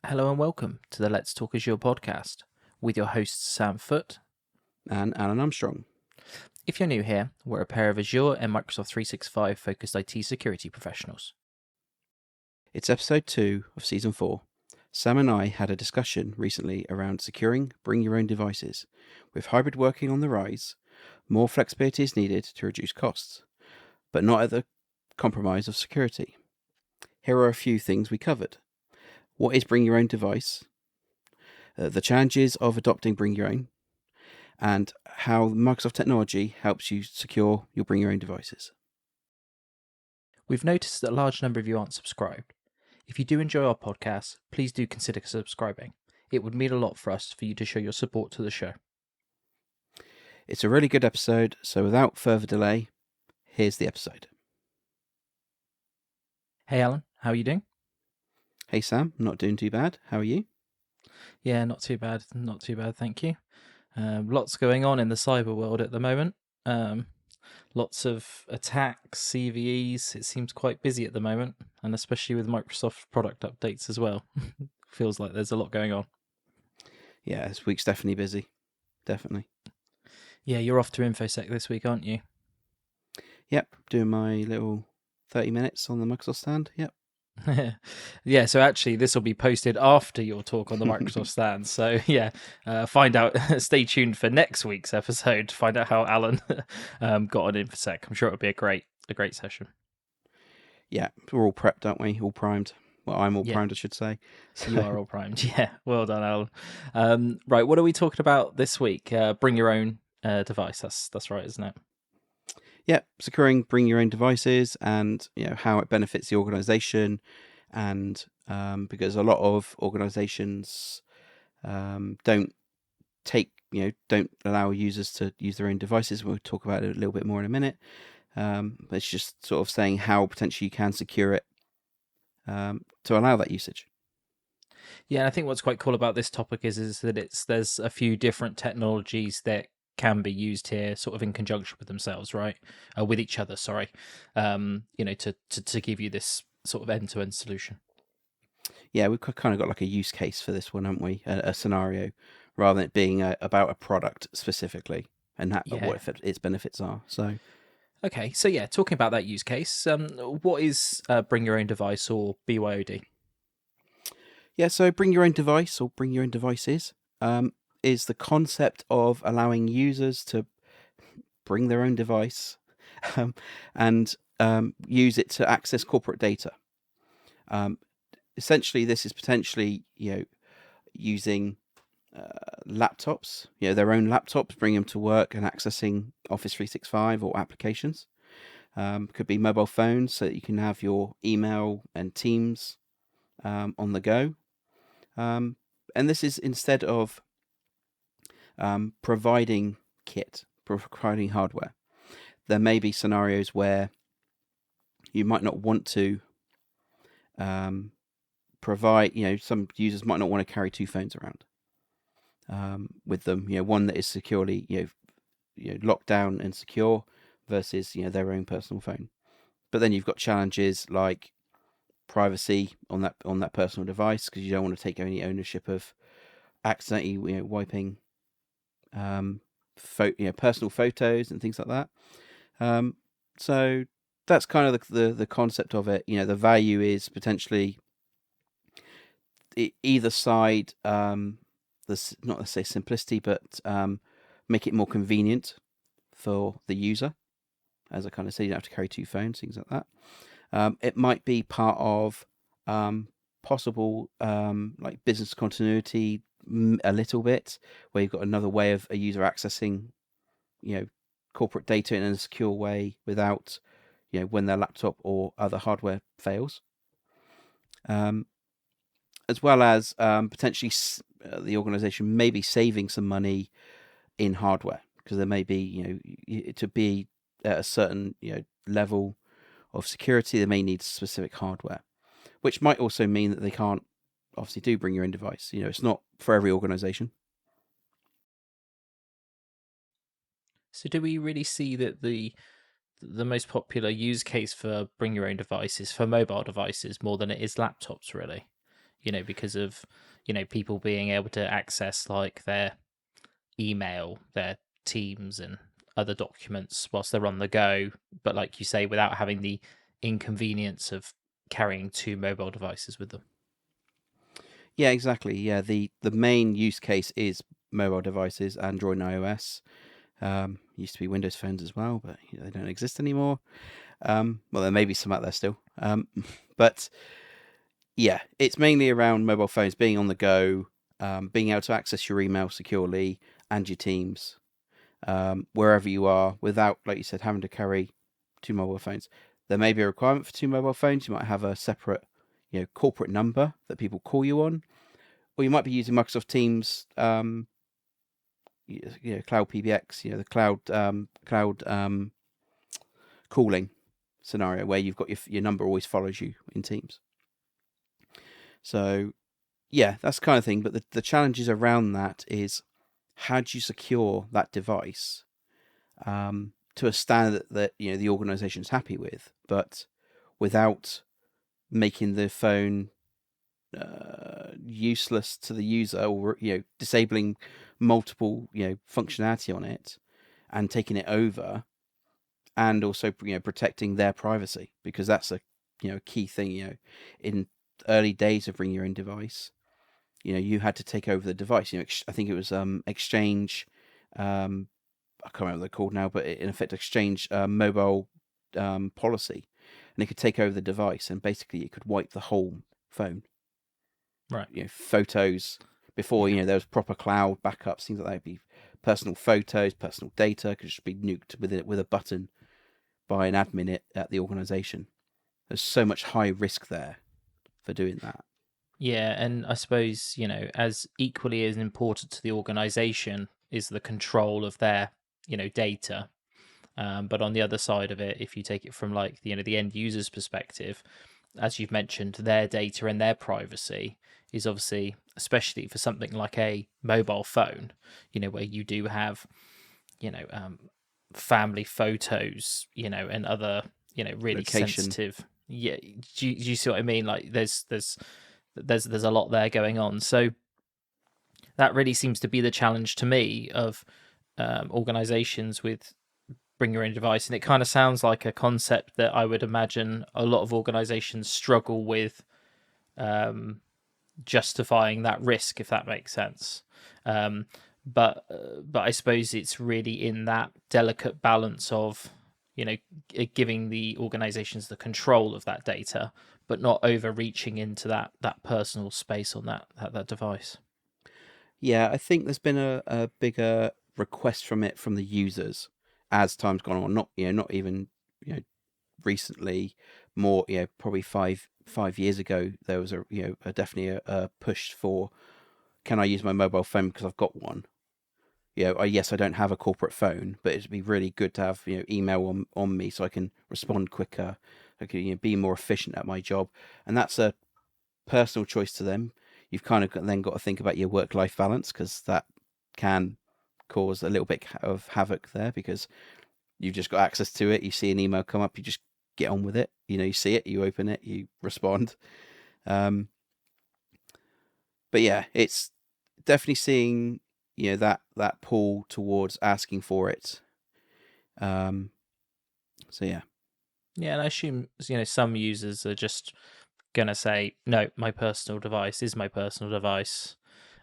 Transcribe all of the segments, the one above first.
Hello and welcome to the Let's Talk Azure podcast with your hosts Sam Foote and Alan Armstrong. If you're new here, we're a pair of Azure and Microsoft 365 focused IT security professionals. It's episode 2 of season 4. Sam and I had a discussion recently around securing bring your own devices. With hybrid working on the rise, more flexibility is needed to reduce costs, but not at the compromise of security. Here are a few things we covered. What is bring your own device? The challenges of adopting bring your own, and how Microsoft technology helps you secure your bring your own devices. We've noticed that a large number of you aren't subscribed. If you do enjoy our podcast, please do consider subscribing. It would mean a lot for us for you to show your support to the show. It's a really good episode, so without further delay, here's the episode. Hey Alan, how are you doing? Hey Sam, not doing too bad. How are you? Yeah, not too bad, thank you. Lots going on in the cyber world at the moment. Lots of attacks, CVEs. It seems quite busy at the moment, and especially with Microsoft product updates as well. Feels like there's a lot going on. Yeah, this week's definitely busy. Definitely. Yeah, you're off to InfoSec this week, aren't you? Yep, doing my little 30 minutes on the Microsoft stand. Yep. Yeah, so actually this will be posted after your talk on the Microsoft stand. So yeah, find out, stay tuned for next week's episode to find out how Alan got on InfoSec. I'm sure it'll be a great session. Yeah, we're all prepped, aren't we? All primed. Well, I'm all primed, I should say. So, you are all primed. Yeah, well done, Alan. Right, what are we talking about this week? Bring your own device. That's right, isn't it? Yeah, securing bring your own devices and how it benefits the organization, and because a lot of organizations don't allow users to use their own devices. We'll talk about it a little bit more in a minute. But it's just sort of saying how potentially you can secure it to allow that usage. Yeah, I think what's quite cool about this topic is that there's a few different technologies that can be used here, sort of in conjunction with themselves, right? With each other, sorry. To give you this sort of end-to-end solution. Yeah, we've kind of got like a use case for this one, haven't we? A scenario, rather than it being about a product specifically and what its benefits are. So, okay, so yeah, talking about that use case, what is Bring Your Own Device, or BYOD? Yeah, so bring your own device or bring your own devices is the concept of allowing users to bring their own device and use it to access corporate data. Essentially, this is potentially using laptops, their own laptops, bring them to work and accessing Office 365 or applications. Could be mobile phones, so that you can have your email and Teams on the go. And this is instead of providing providing hardware. There may be scenarios where you might not want to provide, some users might not want to carry two phones around with them. One that is securely, locked down and secure versus, their own personal phone. But then you've got challenges like privacy on that personal device, because you don't want to take any ownership of accidentally wiping personal photos and things like that. So that's kind of the concept of it. The value is potentially either side. There's not let's say simplicity, but make it more convenient for the user. As I kind of say, you don't have to carry two phones, things like that. It might be part of possible like business continuity a little bit, where you've got another way of a user accessing corporate data in a secure way without when their laptop or other hardware fails, as well as potentially the organization may be saving some money in hardware, because there may be to be at a certain level of security, they may need specific hardware, which might also mean that they can't obviously do bring your own device. It's not for every organization. So do we really see that the most popular use case for bring your own devices for mobile devices more than it is laptops, really? because of people being able to access like their email, their Teams, and other documents whilst they're on the go, but like you say, without having the inconvenience of carrying two mobile devices with them. Yeah, exactly. Yeah, the main use case is mobile devices, Android and iOS. Used to be Windows phones as well, but they don't exist anymore. Well, there may be some out there still. But yeah, it's mainly around mobile phones being on the go, being able to access your email securely and your Teams wherever you are without, like you said, having to carry two mobile phones. There may be a requirement for two mobile phones. You might have a separate, corporate number that people call you on, or you might be using Microsoft Teams, Cloud PBX, the cloud calling scenario where you've got your number always follows you in Teams. So, yeah, that's the kind of thing. But the challenges around that is how do you secure that device to a standard that the organization is happy with, but without making the phone useless to the user, or disabling multiple functionality on it and taking it over, and also protecting their privacy, because that's a key thing. In early days of Bring Your Own Device, you had to take over the device. I think it was Exchange. I can't remember what they're called now, but in effect, Exchange mobile policy, and it could take over the device, and basically it could wipe the whole phone. Right. Photos before there was proper cloud backups, things like that. It'd be personal photos, personal data could just be nuked with a button by an admin at the organization. There's so much high risk there for doing that. Yeah, and I suppose, as equally as important to the organization is the control of their, data. But on the other side of it, if you take it from like the end user's perspective, as you've mentioned, their data and their privacy is obviously, especially for something like a mobile phone, where you do have, family photos, and other, really Location. sensitive. Yeah, do you see what I mean? Like there's a lot there going on. So that really seems to be the challenge to me of organizations with Bring Your Own Device. And it kind of sounds like a concept that I would imagine a lot of organizations struggle with justifying that risk, if that makes sense. But I suppose it's really in that delicate balance of giving the organizations the control of that data, but not overreaching into that personal space on that device. Yeah, I think there's been a bigger request from the users as time's gone on. Not even recently, more probably five years ago, there was definitely a push for, can I use my mobile phone because I've got one. Yes, I don't have a corporate phone, but it'd be really good to have email on me so I can respond quicker. I can be more efficient at my job, and that's a personal choice to them. You've kind of then got to think about your work-life balance, because that can cause a little bit of havoc there, because you've just got access to it. You see an email come up, you just get on with it. You see it, you open it, you respond. But yeah, it's definitely seeing that pull towards asking for it. So yeah. Yeah, and I assume some users are just gonna say, no, my personal device is my personal device.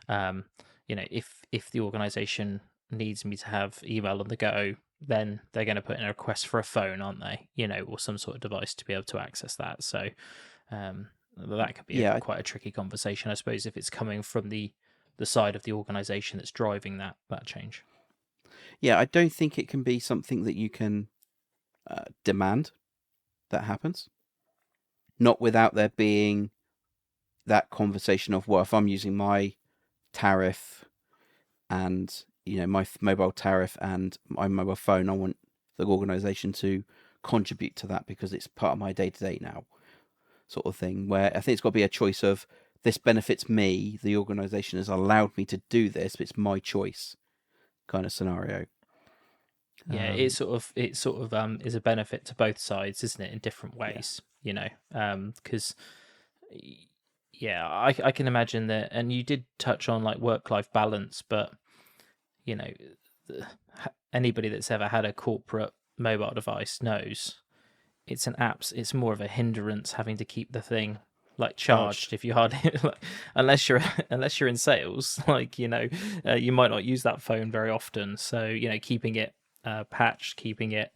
If the organization needs me to have email on the go, then they're going to put in a request for a phone, aren't they? Or some sort of device to be able to access that. So that could be quite a tricky conversation, I suppose, if it's coming from the side of the organization that's driving that change. Yeah, I don't think it can be something that you can demand that happens. Not without there being that conversation of, well, if I'm using my tariff and my mobile tariff and my mobile phone, I want the organization to contribute to that because it's part of my day-to-day now, sort of thing, where I think it's got to be a choice of, this benefits me, the organization has allowed me to do this, but it's my choice kind of scenario. Yeah, it sort of is a benefit to both sides, isn't it, in different ways? Yeah. Because Yeah, I can imagine that. And you did touch on like work-life balance, but you know, anybody that's ever had a corporate mobile device knows it's more of a hindrance having to keep the thing like Charged. charged if you hardly like, unless you're in sales, like you might not use that phone very often, so keeping it patched, keeping it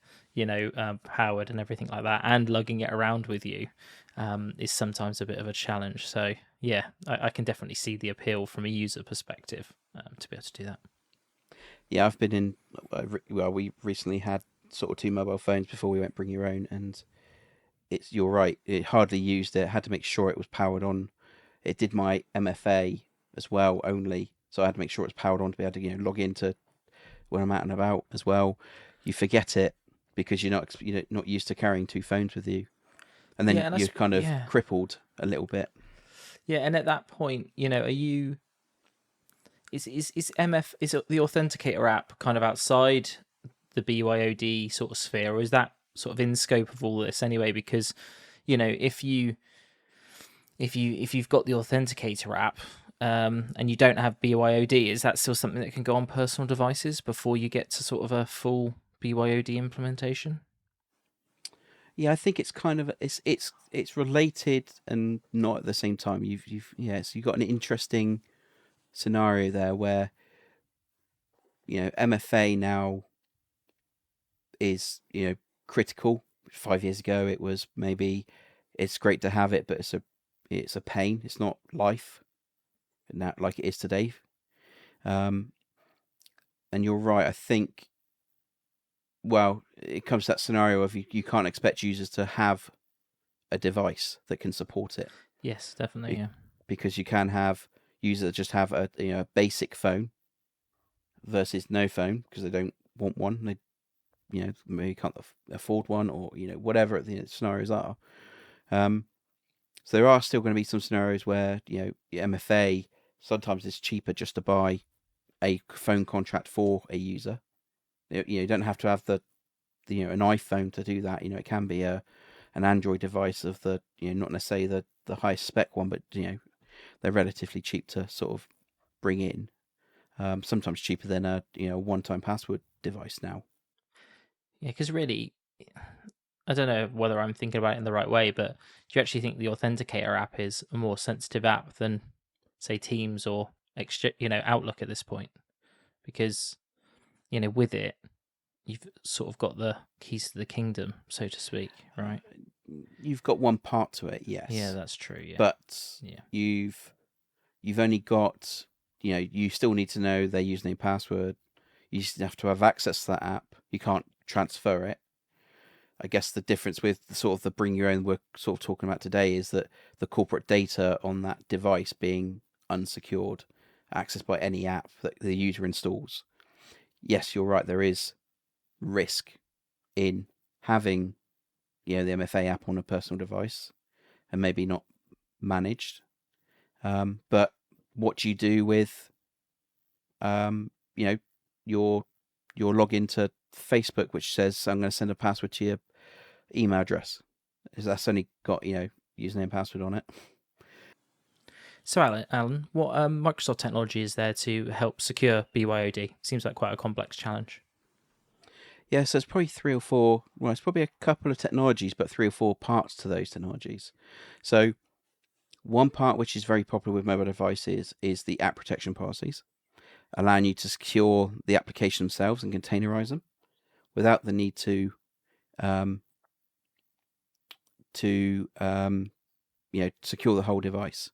powered and everything like that, and lugging it around with you is sometimes a bit of a challenge. So yeah, I can definitely see the appeal from a user perspective, to be able to do that. Yeah, I've been in. Well, we recently had sort of two mobile phones before we went bring your own, and you're right. It hardly used it. Had to make sure it was powered on. It did my MFA as well only, so I had to make sure it was powered on to be able to log into when I'm out and about as well. You forget it because you're not used to carrying two phones with you, and Yeah, then and you're that's kind of yeah. crippled a little bit. Yeah, and at that point, are you is MF is the Authenticator app kind of outside the BYOD sort of sphere, or is that sort of in scope of all this anyway? Because if you've got the Authenticator app, and you don't have BYOD, is that still something that can go on personal devices before you get to sort of a full BYOD implementation? Yeah, I think it's kind of it's related and not at the same time. You've got an interesting scenario there where MFA now is critical. 5 years ago, it was maybe it's great to have it, but it's a pain. It's not life now like it is today. Um, and you're right. I think well, it comes to that scenario of you can't expect users to have a device that can support it Yes, definitely. Yeah. because you can have users that just have a basic phone versus no phone because they don't want one. They maybe can't afford one or whatever the scenarios are. So there are still going to be some scenarios where MFA sometimes it's cheaper just to buy a phone contract for a user. You don't have to have an iPhone to do that. It can be an Android device of the not necessarily the highest spec one, but they're relatively cheap to sort of bring in. Sometimes cheaper than a one-time password device now. Yeah, because really, I don't know whether I'm thinking about it in the right way, but do you actually think the Authenticator app is a more sensitive app than, say, Teams or Outlook at this point? Because with it, you've sort of got the keys to the kingdom, so to speak, right? You've got one part to it, Yeah, yes, that's true. Yeah, but yeah, you've only got you still need to know their username password. You have to have access to that app. You can't transfer it. I guess the difference with sort of the bring your own we're sort of talking about today is that the corporate data on that device being unsecured, accessed by any app that the user installs. Yes, you're right. There is risk in having the MFA app on a personal device and maybe not managed. But what do you do with um, you know your login to Facebook, which says I'm going to send a password to your email address? Is that's only got username and password on it? So, Alan, what Microsoft technology is there to help secure BYOD? Seems like quite a complex challenge. Yeah, so it's probably three or four. Well, it's probably a couple of technologies, but three or four parts to those technologies. So one part which is very popular with mobile devices is the app protection policies, allowing you to secure the application themselves and containerize them without the need um, to secure the whole device.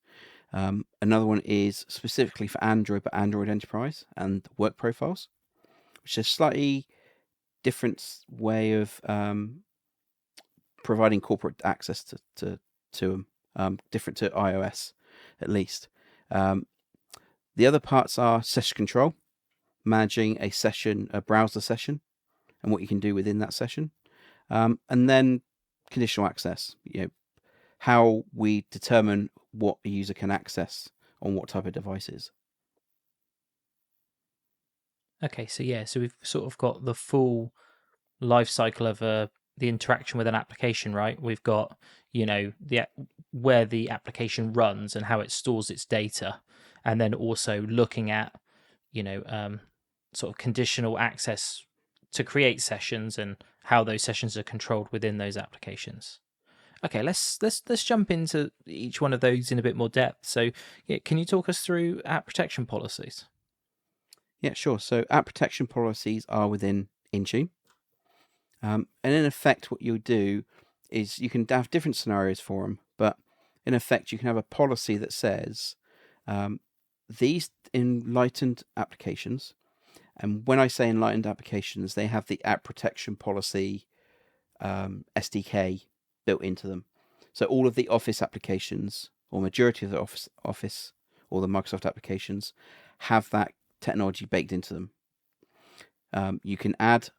Another one is specifically for Android, but Android Enterprise and work profiles, which is a slightly different way of providing corporate access to them, different to iOS at least. The other parts are session control, managing a browser session, and what you can do within that session, and then conditional access. How we determine what a user can access on what type of devices. Okay, so yeah, so we've sort of got the full life cycle of a the interaction with an application, right? We've got, where the application runs and how it stores its data, and then also looking at, sort of conditional access to create sessions and how those sessions are controlled within those applications. Okay, let's jump into each one of those in a bit more depth. So, can you talk us through app protection policies? Yeah, sure. So app protection policies are within Intune. And in effect, what you'll do is you can have different scenarios for them, but in effect, you can have a policy that says these enlightened applications, and when I say enlightened applications, they have the app protection policy SDK built into them. So all of the Office applications, or majority of the Office or the Microsoft applications, have that technology baked into them. You can add,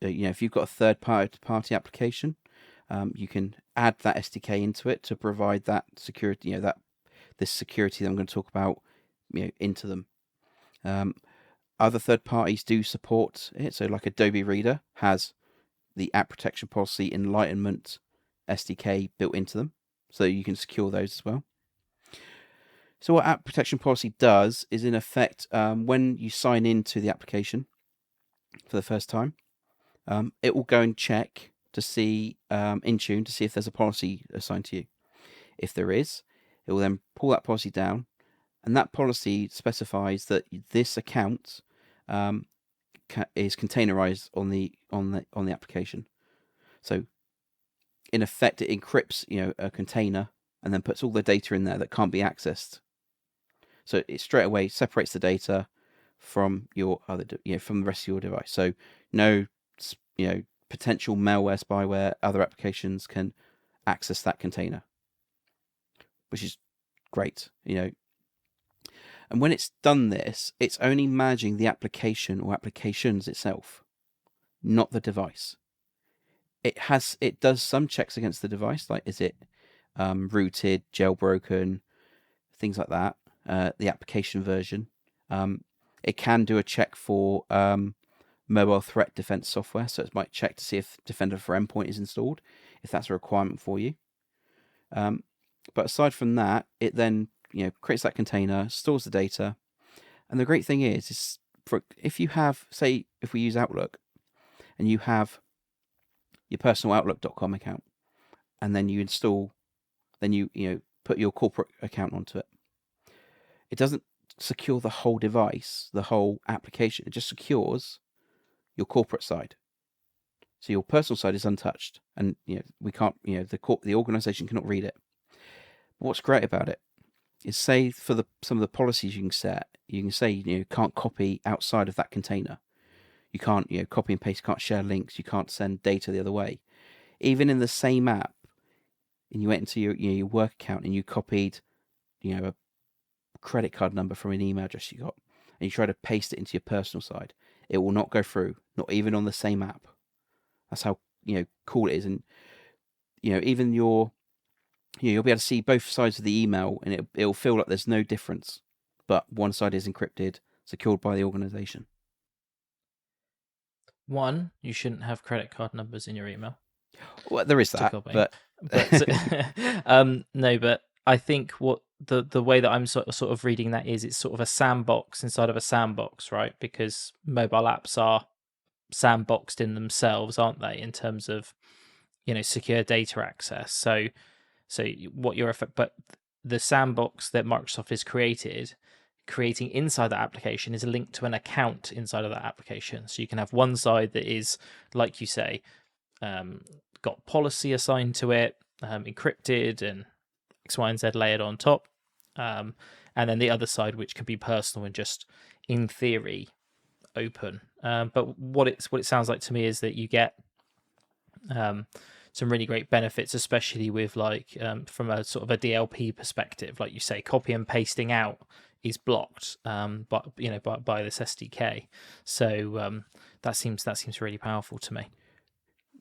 if you've got a third-party application, you can add that SDK into it to provide that security, this security that I'm going to talk about, into them. Other third parties do support it. So like Adobe Reader has the app protection policy enlightenment SDK built into them, so you can secure those as well. So what app protection policy does is, in effect, when you sign into the application for the first time, it will go and check to see Intune to see if there's a policy assigned to you. If there is, it will then pull that policy down, and that policy specifies that this account is containerized on the application. So in effect, it encrypts a container and then puts all the data in there that can't be accessed. So it straight away separates the data from your other, from the rest of your device. So no, potential malware, spyware, other applications can access that container, which is great. And when it's done this, it's only managing the application or applications itself, not the device. It does some checks against the device, like is it rooted, jailbroken, things like that. The application version. It can do a check for mobile threat defense software, so it might check to see if Defender for Endpoint is installed, if that's a requirement for you. But aside from that, it then creates that container, stores the data, and the great thing is if you have, say, if we use Outlook, and you have your personal Outlook.com account, and then you install, then you put your corporate account onto it. It doesn't secure the whole device, the whole application. It just secures your corporate side. So your personal side is untouched, and we can't, the organization cannot read it. But what's great about it is, say for some of the policies you can say you can't copy outside of that container. You can't copy and paste, you can't share links, you can't send data the other way. Even in the same app, and you went into your work account and you copied a credit card number from an email address you got, and you try to paste it into your personal side, it will not go through, not even on the same app. That's how cool it is. And even you'll be able to see both sides of the email, and it'll feel like there's no difference, but one side is encrypted, secured by the organization. One, you shouldn't have credit card numbers in your email. Well, there is that, but no, but I think what the way that I'm sort of reading that is, it's sort of a sandbox inside of a sandbox, right? Because mobile apps are sandboxed in themselves, aren't they, in terms of secure data access. So what but the sandbox that Microsoft has creating inside that application is linked to an account inside of that application. So you can have one side that is, like you say, got policy assigned to it, encrypted, and X, Y, and Z layered on top. And then the other side, which can be personal and just, in theory, open. But what it sounds like to me is that you get some really great benefits, especially with from a sort of a DLP perspective. Like you say, copy and pasting out is blocked by this SDK. So that seems really powerful to me.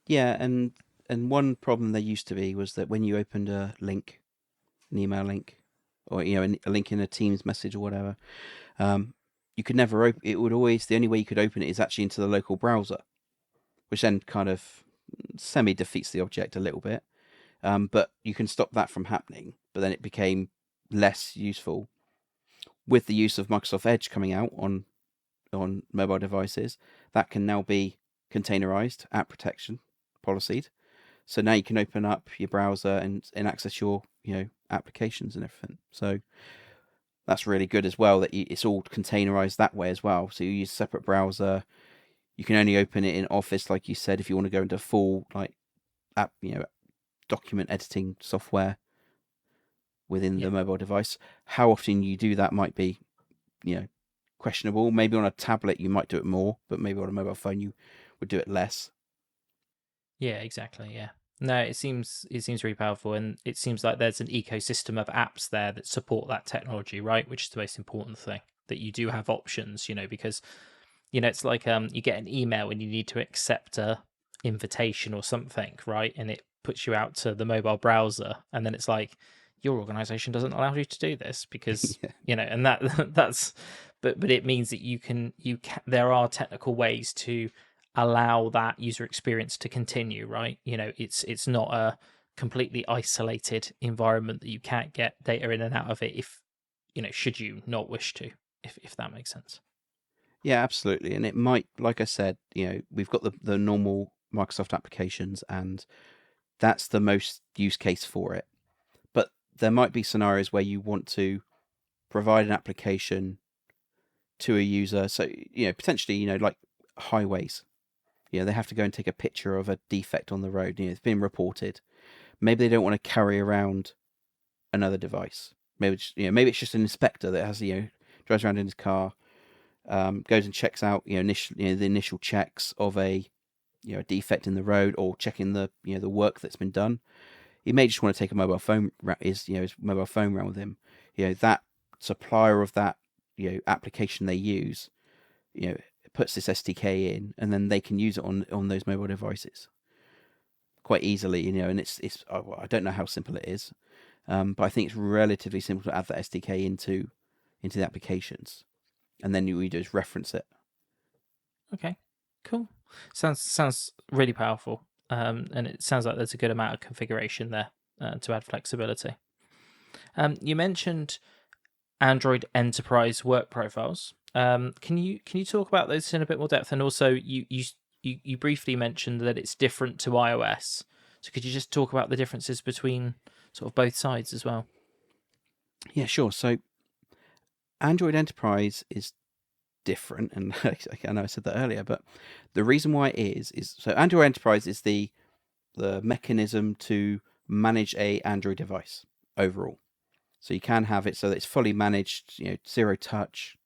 Yeah, and one problem there used to be was that when you opened a link, an email link, or a link in a Teams message or whatever, you could never open it. Would always, the only way you could open it is actually into the local browser, which then kind of semi defeats the object a little bit. But you can stop that from happening. But then it became less useful with the use of Microsoft Edge coming out on mobile devices. That can now be containerized, app protection policed. So now you can open up your browser and access your applications and everything. So that's really good as well, that it's all containerized that way as well. So you use a separate browser. You can only open it in Office, like you said, if you want to go into full app, document editing software within the mobile device. How often you do that might be, questionable. Maybe on a tablet you might do it more, but maybe on a mobile phone you would do it less. Yeah, exactly. Yeah. No, it seems really powerful, and it seems like there's an ecosystem of apps there that support that technology, right? Which is the most important thing, that you do have options, because it's like you get an email and you need to accept a invitation or something, right? And it puts you out to the mobile browser, and then it's like, your organization doesn't allow you to do this because and that's but it means that you can there are technical ways to allow that user experience to continue, right? It's not a completely isolated environment that you can't get data in and out of it if should you not wish to, if that makes sense. Yeah, absolutely. And it might, like I said, we've got the normal Microsoft applications, and that's the most use case for it. But there might be scenarios where you want to provide an application to a user. So, potentially, like highways. They have to go and take a picture of a defect on the road. It's been reported. Maybe they don't want to carry around another device. Maybe it's just an inspector that has drives around in his car, goes and checks out the initial checks of a defect in the road, or checking the the work that's been done. He may just want to take a mobile phone his mobile phone around with him. That supplier of that application they use puts this SDK in, and then they can use it on those mobile devices quite easily. And it's I don't know how simple it is, but I think it's relatively simple to add that SDK into the applications, and then you do is reference it. Okay, cool. Sounds really powerful, and it sounds like there's a good amount of configuration there to add flexibility. You mentioned Android Enterprise work profiles. Can you talk about those in a bit more depth? And also, you briefly mentioned that it's different to iOS. So could you just talk about the differences between sort of both sides as well? Yeah, sure. So Android Enterprise is different, and I know I said that earlier, but the reason why it is so Android Enterprise is the mechanism to manage a Android device overall. So you can have it so that it's fully managed, zero touch,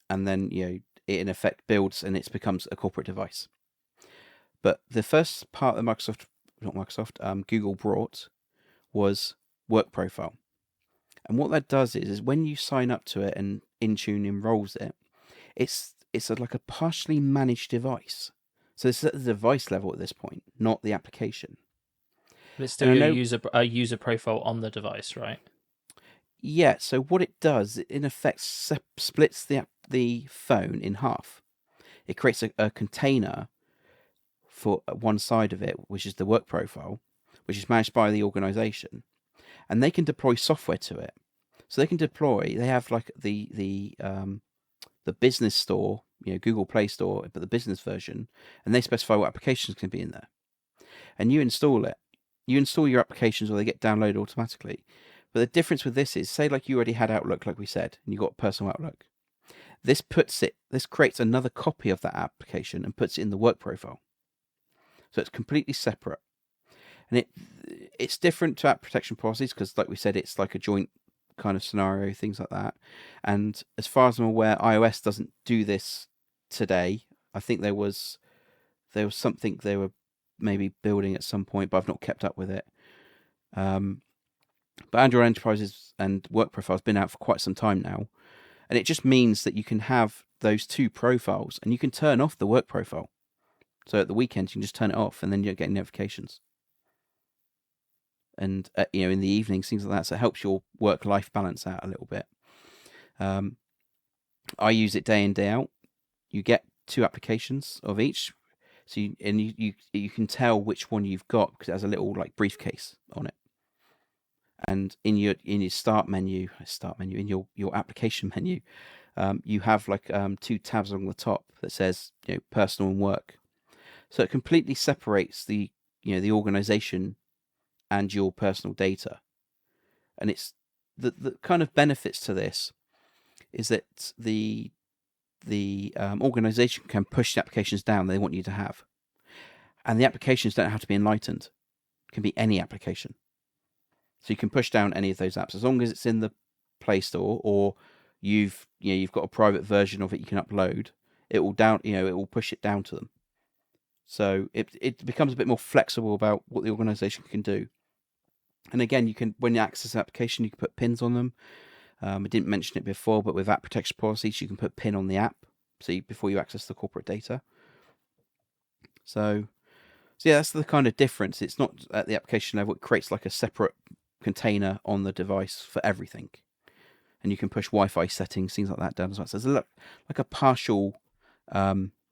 and then it in effect builds and it becomes a corporate device. But the first part that Google brought was work profile. And what that does is when you sign up to it and Intune enrolls it, it's like a partially managed device. So it's at the device level at this point, not the application. But it's still a user profile on the device, right? Yeah. So what it does, it in effect splits the phone in half. It creates a container for one side of it, which is the work profile, which is managed by the organization, and they can deploy software to it. So they can deploy. They have like the business store, Google Play Store, but the business version, and they specify what applications can be in there. And you install it. You install your applications, or they get downloaded automatically. But the difference with this is, say, like you already had Outlook, like we said, and you got personal Outlook. This creates another copy of that application and puts it in the work profile. So it's completely separate, and it's different to app protection policies because, like we said, it's like a joint kind of scenario, things like that. And as far as I'm aware, iOS doesn't do this today. I think there was something they were maybe building at some point, but I've not kept up with it. But Android Enterprises and Work Profile has been out for quite some time now, and it just means that you can have those two profiles, and you can turn off the Work Profile. So at the weekend, you can just turn it off, and then you're getting notifications. And in the evenings, things like that. So it helps your work-life balance out a little bit. I use it day in, day out. You get two applications of each. So you can tell which one you've got because it has a little like briefcase on it. And in your start menu in your application menu, you have like 2 tabs along the top that says personal and work. So it completely separates the the organization and your personal data. And it's the kind of benefits to this is that the organization can push the applications down they want you to have, and the applications don't have to be enlightened. It can be any application. So you can push down any of those apps as long as it's in the Play Store, or you've got a private version of it you can upload. It will it will push it down to them. So it becomes a bit more flexible about what the organization can do. And again, when you access an application, you can put pins on them. I didn't mention it before, but with app protection policies, you can put pin on the app before you access the corporate data. So yeah, that's the kind of difference. It's not at the application level. It creates like a separate container on the device for everything, and you can push Wi-Fi settings, things like that down as well. So there's like a partial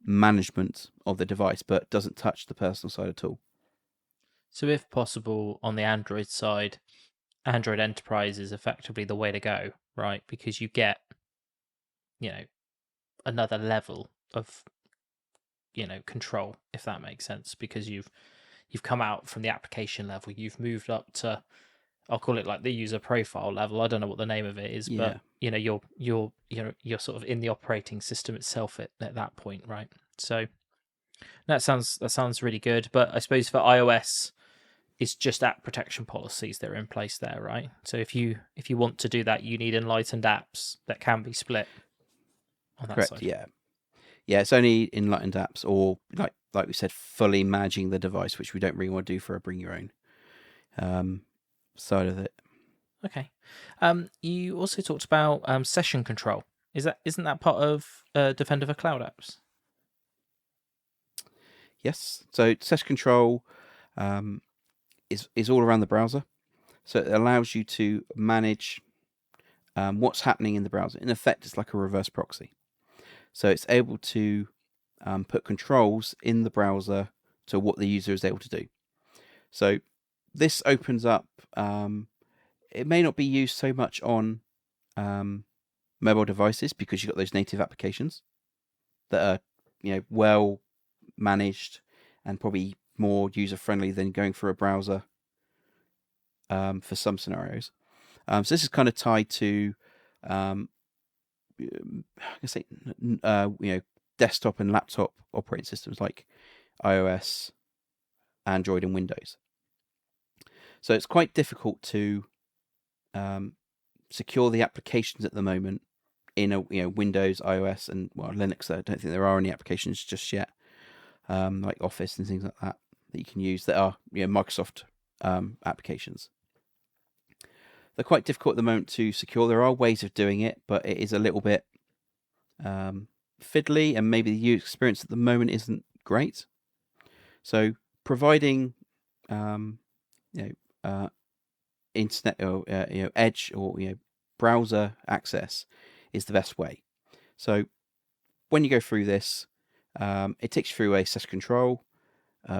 management of the device, but doesn't touch the personal side at all. So if possible, on the Android side, Android Enterprise is effectively the way to go, right? Because you get, another level of, control, if that makes sense, because you've come out from the application level, you've moved up to, I'll call it like the user profile level. I don't know what the name of it is, but you're sort of in the operating system itself at that point, right? So that sounds really good. But I suppose for iOS, it's just app protection policies that are in place there, right? So if you want to do that, you need enlightened apps that can be split on that Correct, side. Yeah, it's only enlightened apps, or like we said, fully managing the device, which we don't really want to do for a bring your own side of it. Okay. You also talked about session control. Isn't that part of Defender for Cloud Apps? Yes. So session control is all around the browser. So it allows you to manage what's happening in the browser. In effect, it's like a reverse proxy. So it's able to put controls in the browser to what the user is able to do. So this opens up. It may not be used so much on mobile devices because you've got those native applications that are well managed and probably more user friendly than going through a browser for some scenarios. So this is kind of tied to desktop and laptop operating systems like iOS, Android, and Windows. So it's quite difficult to secure the applications at the moment in a Windows, iOS, and Linux. I don't think there are any applications just yet, like Office and things like that you can use that are Microsoft applications. They're quite difficult at the moment to secure. There are ways of doing it, but it is a little bit fiddly, and maybe the user experience at the moment isn't great. So providing internet or edge or browser access is the best way. So when you go through this, it takes you through a session control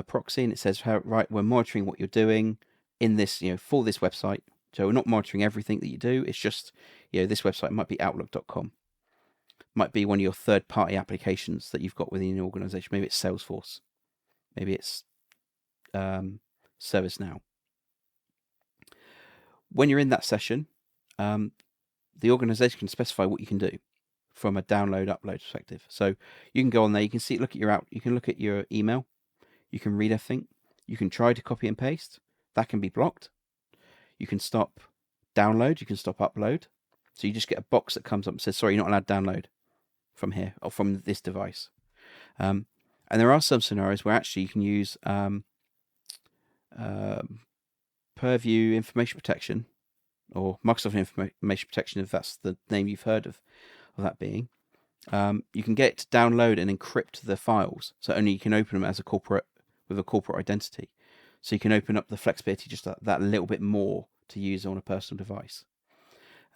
proxy, and it says, right, we're monitoring what you're doing in this, for this website. So we're not monitoring everything that you do. It's just, this website might be Outlook.com, might be one of your third-party applications that you've got within your organization. Maybe it's Salesforce, maybe it's ServiceNow. When you're in that session, the organization can specify what you can do from a download/upload perspective. So you can go on there, you can see, you can look at your email, you can read everything, you can try to copy and paste. That can be blocked. You can stop download, you can stop upload. So you just get a box that comes up and says, sorry, you're not allowed to download from here or from this device. And there are some scenarios where actually you can use Purview Information Protection, or Microsoft Information Protection, if that's the name you've heard of that being. You can get it to download and encrypt the files, so only you can open them as with a corporate identity. So you can open up the flexibility just that little bit more to use on a personal device.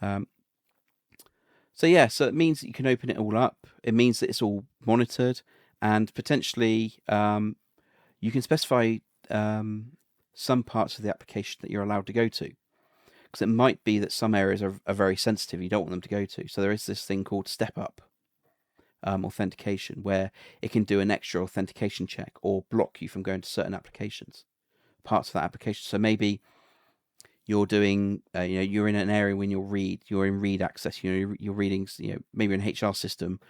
So it means that you can open it all up. It means that it's all monitored, and potentially you can specify some parts of the application that you're allowed to go to, because it might be that some areas are very sensitive. You don't want them to go to. So there is this thing called step up authentication, where it can do an extra authentication check or block you from going to certain applications, parts of that application. So maybe you're doing, you're in an area when you're in read access, you're reading, maybe an HR system,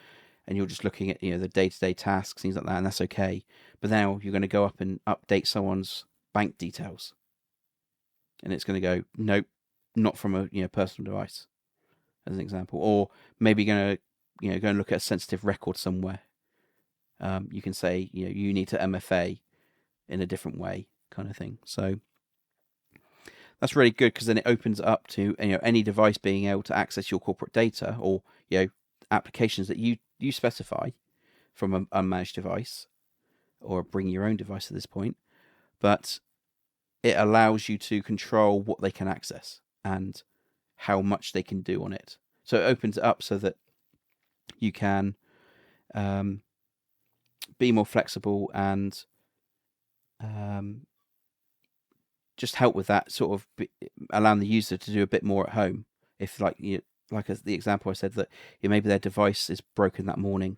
and you're just looking at, the day-to-day tasks, things like that, and that's okay. But now you're going to go up and update someone's bank details, and it's going to go, nope, not from a personal device, as an example. Or maybe you're going to go and look at a sensitive record somewhere. You can say, you need to MFA in a different way, kind of thing. So that's really good, because then it opens up to any device being able to access your corporate data, or applications that you specify from an unmanaged device, or bring your own device at this point. But it allows you to control what they can access and how much they can do on it. So it opens it up so that you can be more flexible and just help with that sort of allowing the user to do a bit more at home. If like as the example I said, that maybe their device is broken that morning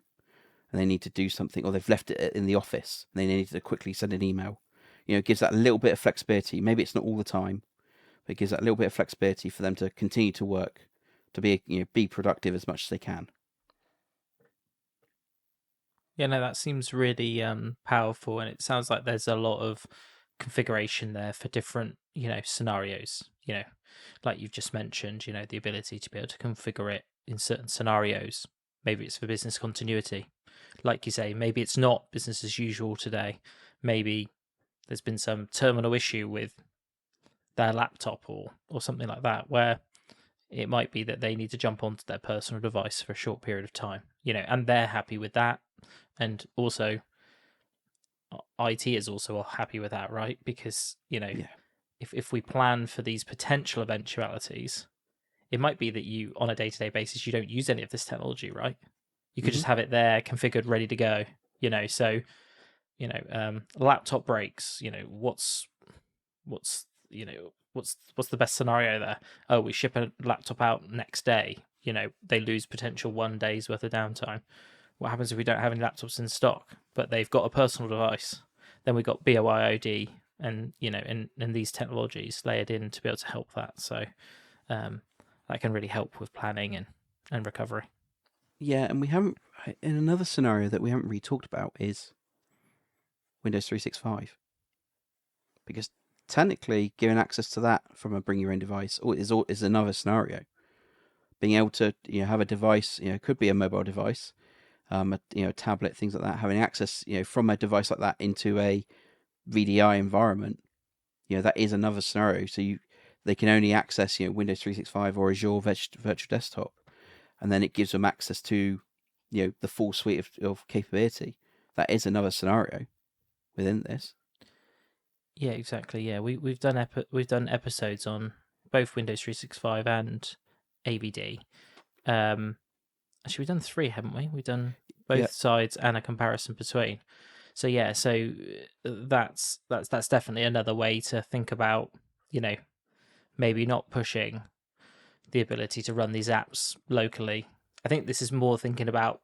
and they need to do something, or they've left it in the office and they need to quickly send an email. It gives that a little bit of flexibility. Maybe it's not all the time, but it gives that little bit of flexibility for them to continue to work, to be productive as much as they can. Yeah, no, that seems really powerful, and it sounds like there's a lot of configuration there for different, scenarios. Like you've just mentioned, the ability to be able to configure it in certain scenarios. Maybe it's for business continuity. Like you say, maybe it's not business as usual today. Maybe there's been some terminal issue with their laptop or something like that, where it might be that they need to jump onto their personal device for a short period of time, and they're happy with that. And also, IT is also happy with that, right? Because, if we plan for these potential eventualities, it might be that you, on a day-to-day basis, you don't use any of this technology, right? You could just have it there, configured, ready to go, so, laptop breaks, what's the best scenario there? Oh, we ship a laptop out next day, they lose potential 1 day's worth of downtime. What happens if we don't have any laptops in stock, but they've got a personal device? Then we've got BYOD and these technologies layered in to be able to help that. So that can really help with planning and recovery. Yeah, and we haven't, in another scenario that we haven't really talked about, is Windows 365. Because technically, giving access to that from a bring your own device is another scenario. Being able to have a device, could be a mobile device, a tablet, things like that, having access from a device like that into a VDI environment, that is another scenario. So they can only access Windows 365 or Azure Virtual Desktop, and then it gives them access to the full suite of capability. That is another scenario within this. Yeah, exactly. Yeah, we've done episodes on both Windows 365 and AVD. Actually, we've done 3, haven't we? We've done both sides and a comparison between. So yeah, that's definitely another way to think about, maybe not pushing the ability to run these apps locally. I think this is more thinking about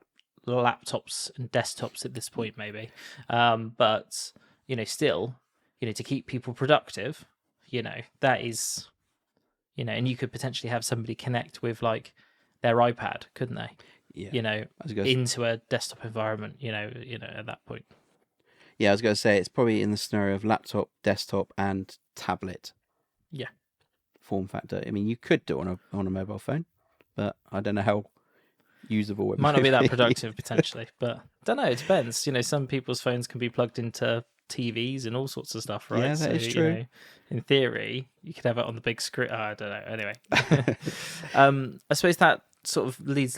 laptops and desktops at this point, maybe. But still, to keep people productive, that is, and you could potentially have somebody connect with like their iPad, couldn't they? Yeah. Into a desktop environment, at that point. Yeah, I was going to say, it's probably in the scenario of laptop, desktop, and tablet. Yeah. Form factor. I mean, you could do it on a mobile phone, but I don't know how usable it might not be that productive potentially, but I don't know. It depends. Some people's phones can be plugged into TVs and all sorts of stuff, right? Yeah, that is true. In theory, you could have it on the big screen. I don't know. Anyway, I suppose that sort of leads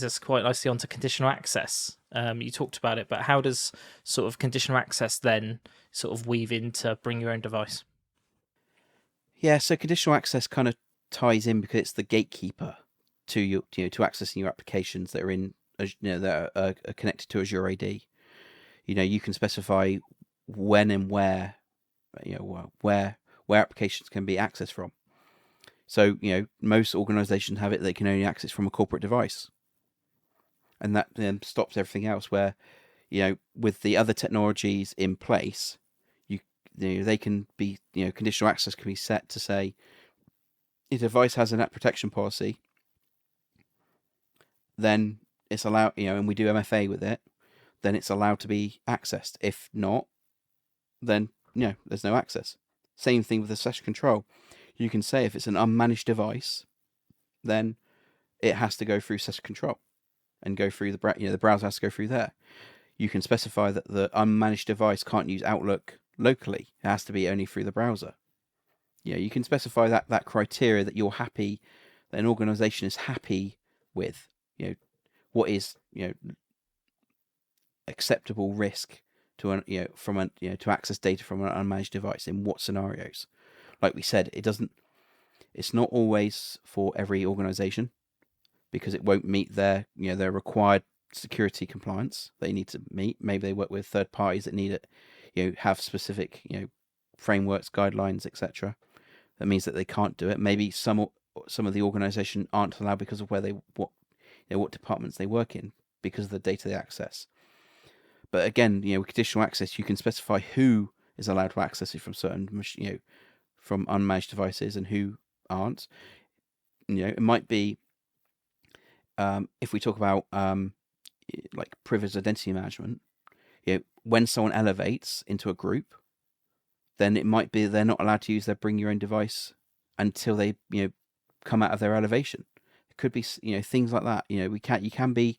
us quite nicely onto conditional access. You talked about it, but how does sort of conditional access then sort of weave into bring your own device? Yeah, so conditional access kind of ties in because it's the gatekeeper to to accessing your applications that are in that are connected to Azure AD. You can specify when and where, where applications can be accessed from. So, most organizations have it, they can only access from a corporate device. And that then stops everything else where, with the other technologies in place, they can be, conditional access can be set to say, if a device has an app protection policy, then it's allowed, and we do MFA with it, then it's allowed to be accessed. If not, then, there's no access. Same thing with the session control. You can say if it's an unmanaged device, then it has to go through session control and go through the browser has to go through there. You can specify that the unmanaged device can't use Outlook locally. It has to be only through the browser. You can specify that criteria that you're happy, that an organization is happy with. What is acceptable risk to to access data from an unmanaged device in what scenarios. Like we said, it's not always for every organization, because it won't meet their required security compliance they need to meet. Maybe they work with third parties that need it, have specific frameworks, guidelines, etc. That means that they can't do it. Maybe some of the organization aren't allowed because of what departments they work in, because of the data they access. But again, with conditional access, you can specify who is allowed to access it from certain, from unmanaged devices and who aren't. It might be, if we talk about like privileged identity management, when someone elevates into a group, then it might be they're not allowed to use their bring your own device until they come out of their elevation. It could be things like that. You can be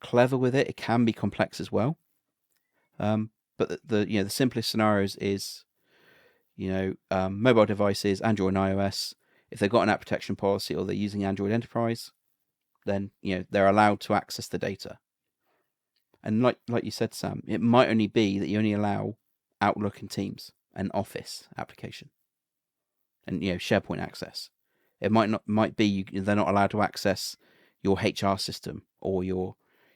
clever with it. It can be complex as well. But the simplest scenarios is mobile devices, Android and iOS. If they've got an app protection policy or they're using Android Enterprise, then they're allowed to access the data. And like you said, Sam, it might only be that you only allow Outlook and Teams and Office application, and SharePoint access. It might be they're not allowed to access your HR system or your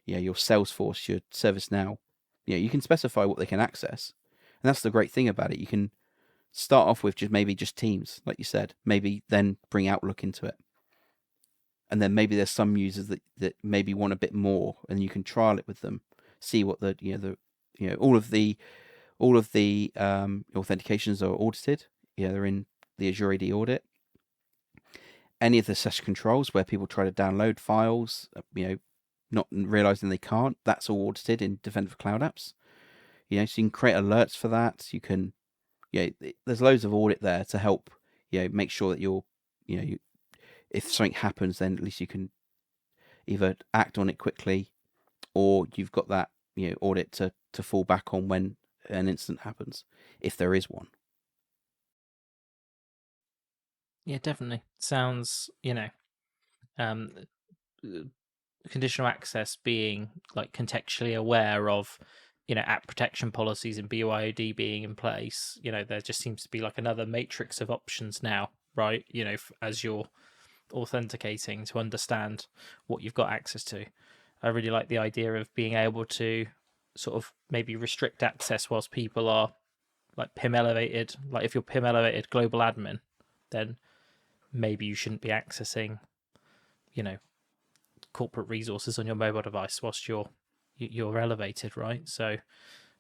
Salesforce, your ServiceNow. You can specify what they can access, and that's the great thing about it. You can start off with just Teams, like you said, maybe then bring Outlook into it. And then maybe there's some users that maybe want a bit more, and you can trial it with them, see what all of the authentications are audited. They're in the Azure AD audit. Any of the session controls where people try to download files, not realizing they can't, that's all audited in Defender for Cloud Apps. So you can create alerts for that. You can, there's loads of audit there to help, make sure that you're, if something happens, then at least you can either act on it quickly, or you've got that audit to fall back on when an incident happens, if there is one. Yeah, definitely. Sounds, conditional access being like contextually aware of, app protection policies and BYOD being in place. There just seems to be like another matrix of options now, right? As you're authenticating, to understand what you've got access to. I really like the idea of being able to sort of maybe restrict access whilst people are like PIM elevated. Like if you're PIM elevated global admin, then maybe you shouldn't be accessing, corporate resources on your mobile device whilst you're elevated, right? So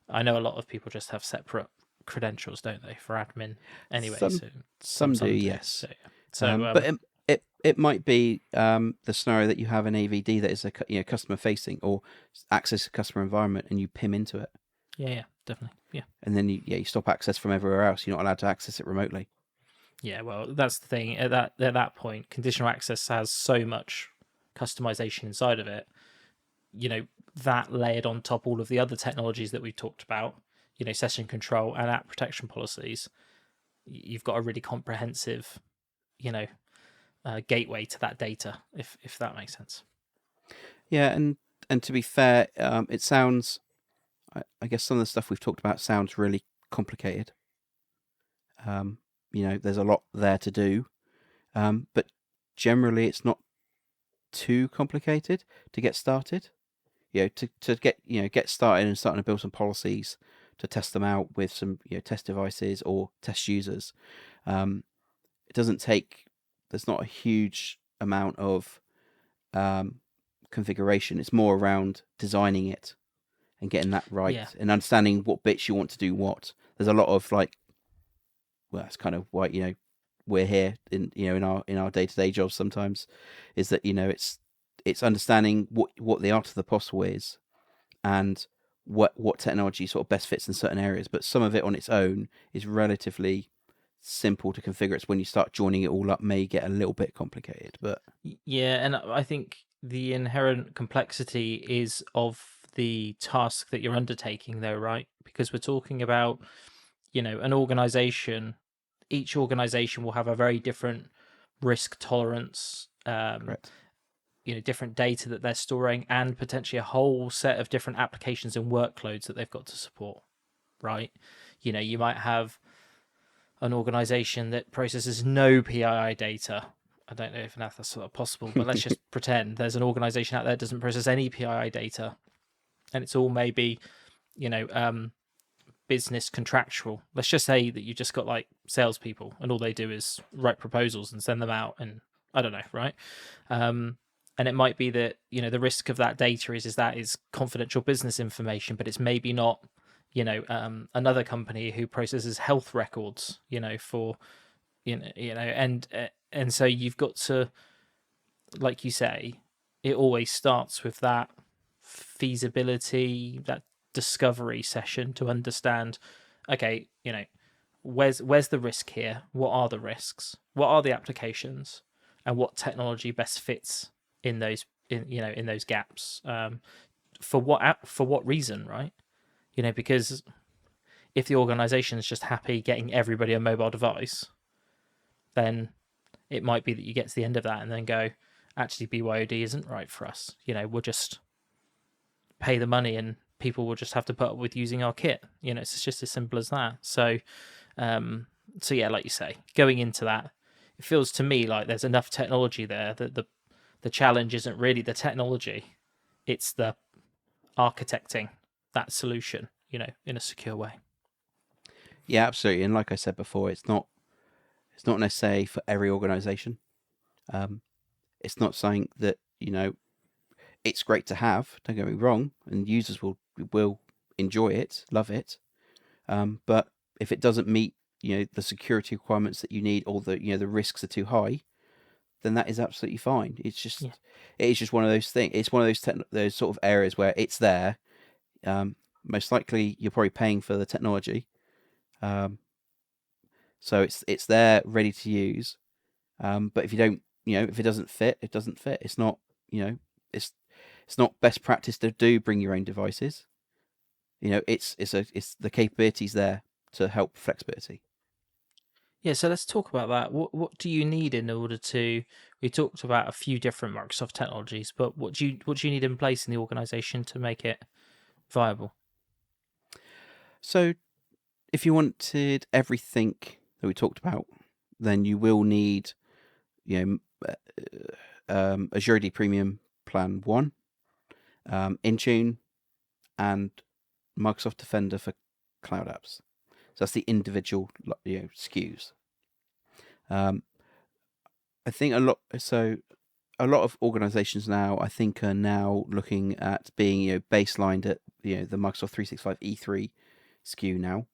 I know a lot of people just have separate credentials, don't they, for admin anyway? Some do, yes. But it might be the scenario that you have an AVD that is a customer facing or access a customer environment, and you PIM into it. Yeah, definitely. Yeah. And then you stop access from everywhere else. You're not allowed to access it remotely. Yeah, well, that's the thing. At that point, conditional access has so much customization inside of it. That layered on top all of the other technologies that we talked about, session control and app protection policies, you've got a really comprehensive, gateway to that data, if that makes sense. Yeah, and to be fair, it sounds, I guess some of the stuff we've talked about sounds really complicated. There's a lot there to do, but generally it's not too complicated to get started. to get started and starting to build some policies to test them out with some test devices or test users. It doesn't take. There's not a huge amount of configuration. It's more around designing it and getting that right and understanding what bits you want to do what. There's a lot of that's kind of why we're here in our day-to-day jobs sometimes, is that it's understanding what the art of the possible is and what technology sort of best fits in certain areas. But some of it on its own is relatively simple to configure. It's when you start joining it all up may get a little bit complicated. But and I think the inherent complexity is of the task that you're undertaking, though, right? Because we're talking about an organization. Each organization will have a very different risk tolerance, correct. Different data that they're storing, and potentially a whole set of different applications and workloads that they've got to support, right? You might have an organization that processes no PII data. I don't know if that's sort of possible, but let's just pretend there's an organization out there that doesn't process any PII data, and it's all maybe, business contractual. Let's just say that you just got like salespeople, and all they do is write proposals and send them out, and I don't know, right? And it might be that the risk of that data is that is confidential business information, but it's maybe not another company who processes health records, for and so you've got to, like you say, it always starts with that feasibility, that discovery session to understand, okay, where's the risk here? What are the risks? What are the applications? And what technology best fits in those in those gaps? For what reason, right? Because if the organization is just happy getting everybody a mobile device, then it might be that you get to the end of that and then go, actually, BYOD isn't right for us. We'll just pay the money and people will just have to put up with using our kit. It's just as simple as that. So yeah, like you say, going into that, it feels to me like there's enough technology there that the challenge isn't really the technology, it's the architecting that solution, in a secure way. Yeah, absolutely. And like I said before, it's not necessarily for every organization. It's not something that it's great to have. Don't get me wrong, and users will enjoy it, love it. But if it doesn't meet the security requirements that you need, or the risks are too high, then that is absolutely fine. It's just it is just one of those things. It's one of those sort of areas where it's there. Most likely, you're probably paying for the technology. So it's there, ready to use. But if you don't, if it doesn't fit, it doesn't fit. It's not, it's not best practice to bring your own devices. It's the capabilities there to help flexibility. Yeah, so let's talk about that. What do you need in order to? We talked about a few different Microsoft technologies, but what do you need in place in the organization to make it viable? So, if you wanted everything that we talked about, then you will need, Azure AD Premium Plan 1, Intune, and Microsoft Defender for cloud apps. So that's the individual SKUs. I think a lot of organizations now, I think, are now looking at being baselined at the Microsoft 365 E3 SKU now.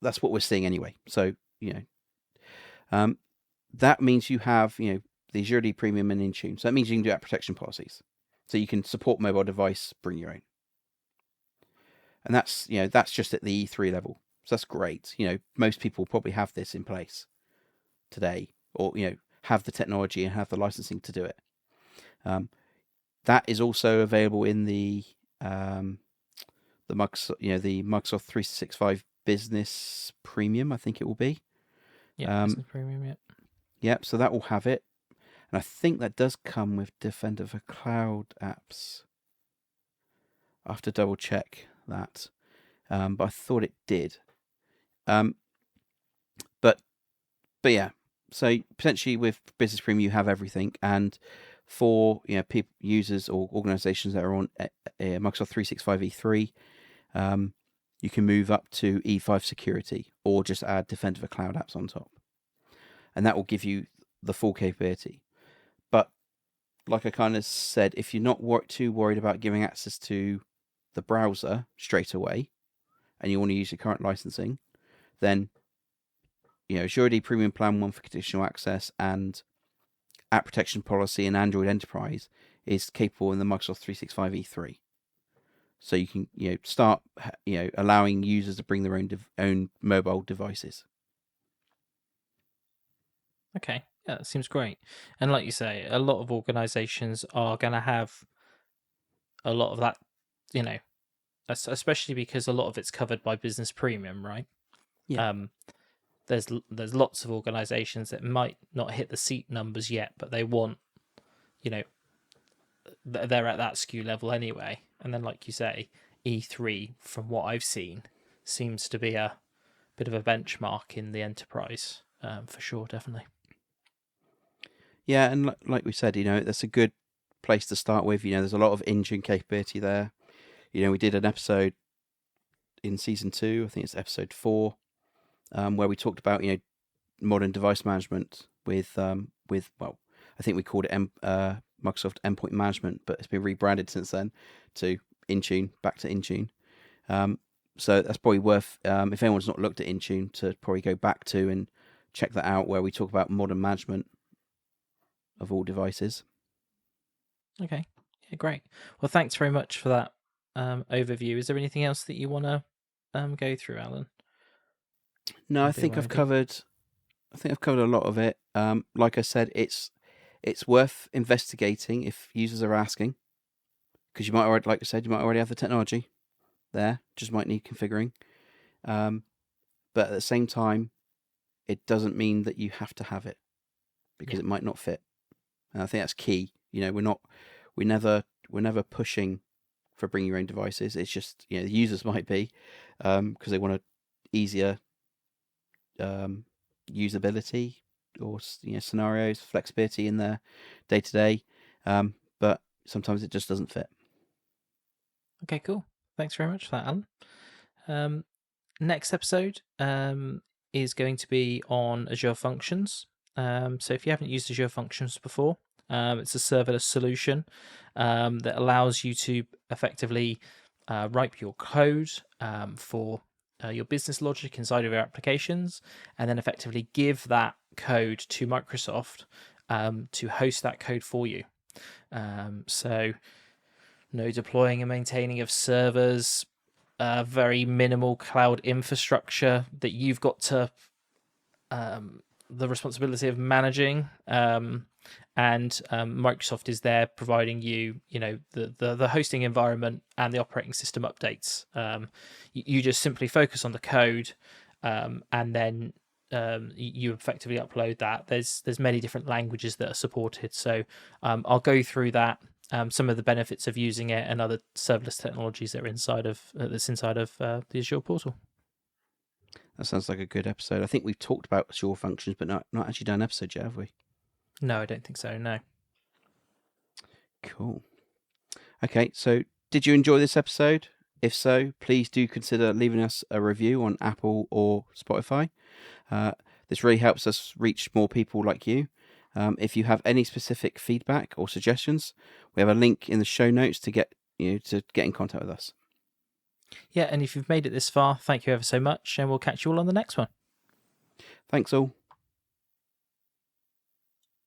That's what we're seeing anyway. So that means you have the Azure AD Premium and Intune. So that means you can do app protection policies. So you can support mobile device, bring your own. And that's just at the E3 level. So that's great. Most people probably have this in place today, or have the technology and have the licensing to do it. That is also available in the Microsoft, the Microsoft 365 Business Premium, I think it will be. Yeah, Business Premium, yeah. Yep, so that will have it. And I think that does come with Defender for Cloud Apps. I have to double check that. But I thought it did. But yeah, So potentially with Business Premium, you have everything, and for users or organizations that are on Microsoft 365 E3, you can move up to E5 security or just add Defender for Cloud Apps on top, and that will give you the full capability. But like I kind of said, if you're not too worried about giving access to the browser straight away, and you want to use your current licensing, then Azure AD Premium Plan 1 for Conditional Access and App Protection Policy and Android Enterprise is capable in the Microsoft 365 E3. So you can start allowing users to bring their own mobile devices. Okay, yeah, that seems great. And like you say, a lot of organizations are going to have a lot of that, especially because a lot of it's covered by Business Premium, right? Yeah. There's lots of organizations that might not hit the seat numbers yet, but they want, they're at that SKU level anyway. And then, like you say, E3, from what I've seen, seems to be a bit of a benchmark in the enterprise, for sure, definitely. Yeah, and like we said, that's a good place to start with. There's a lot of Intune capability there. We did an episode in season 2, I think it's episode 4, where we talked about modern device management with I think we called it Microsoft Endpoint Management, but it's been rebranded since then to Intune, back to Intune. So that's probably worth, if anyone's not looked at Intune, to probably go back to and check that out, where we talk about modern management of all devices. Okay, yeah, great. Well, thanks very much for that overview. Is there anything else that you want to go through, Alan? No, I think I've covered a lot of it. Like I said, it's worth investigating if users are asking, because you might already, like I said, you might already have the technology there, just might need configuring. But at the same time, it doesn't mean that you have to have it, because it might not fit. And I think that's key. We're never pushing for bring your own devices. It's just the users might be, because they want easier usability or scenarios, flexibility in their day to day. But sometimes it just doesn't fit. Okay, cool. Thanks very much for that, Alan. Next episode is going to be on Azure Functions. So if you haven't used Azure Functions before, it's a serverless solution that allows you to effectively write your code for your business logic inside of your applications, and then effectively give that code to Microsoft to host that code for you. So no deploying and maintaining of servers, very minimal cloud infrastructure that you've got to the responsibility of managing, and Microsoft is there providing you, the hosting environment and the operating system updates. You just simply focus on the code, and then you effectively upload that. There's many different languages that are supported, so I'll go through that. Some of the benefits of using it and other serverless technologies that are inside of the Azure portal. That sounds like a good episode. I think we've talked about Azure Functions, but not actually done an episode yet, have we? No, I don't think so, no. Cool. Okay, so did you enjoy this episode? If so, please do consider leaving us a review on Apple or Spotify. This really helps us reach more people like you. If you have any specific feedback or suggestions, we have a link in the show notes to get in contact with us. Yeah, and if you've made it this far, thank you ever so much, and we'll catch you all on the next one. Thanks all.